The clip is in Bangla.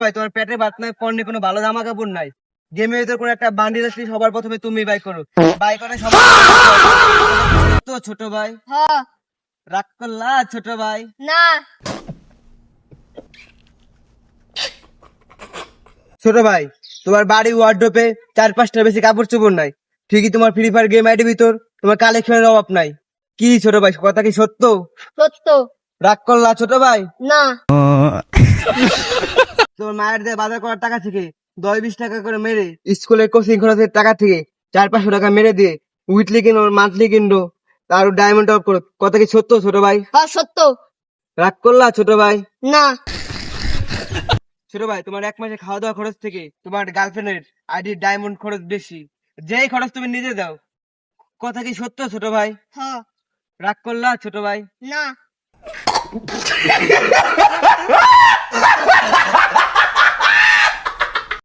ভাই তোমার পেটে ভাত নাই, পরনে কোনো ভালো জামা কাপড় নাই, গেমের ভিতর কোনো একটা বান্ডিল আসলে সবার প্রথমে তুমি বাই করো, বাই করে সবাই তো ছোট ভাই হ্যাঁ রাগ করলা ছোট ভাই। না ছোট ভাই তোমার বাড়ি ওয়ার্ডরোবে 4-5টার বেশি কাপড় চোপড় নাই, ঠিকই তোমার ফ্রি ফায়ার গেম আইডির ভিতর তোমার কালেকশনের অভাব নাই, কি ছোট ভাই কথা কি সত্য? সত্য রাগ করলা ছোট ভাই? না তোমার মায়ের দিয়ে বাজার করার টাকা থেকে 10-20 টাকা করে মেরে, স্কুলের কোচিং খরচের টাকা থেকে 400-500 টাকা মেরে দিয়ে উইকলি কিনো মান্থলি কিনো, আর ডায়মন্ড টপ করো, কথা কি সত্য ছোট ভাই? হ্যাঁ সত্য রাগ করলা ছোট ভাই? না ছোট ভাই তোমার 1 মাসে খাওয়া দাওয়া খরচ থেকে তোমার গার্লফ্রেন্ডের আইডি ডায়মন্ড খরচ বেশি, যেই খরচ তুমি নিজে দাও, কথা কি সত্য ছোট ভাই? হ্যাঁ রাগ করলা ছোট ভাই? না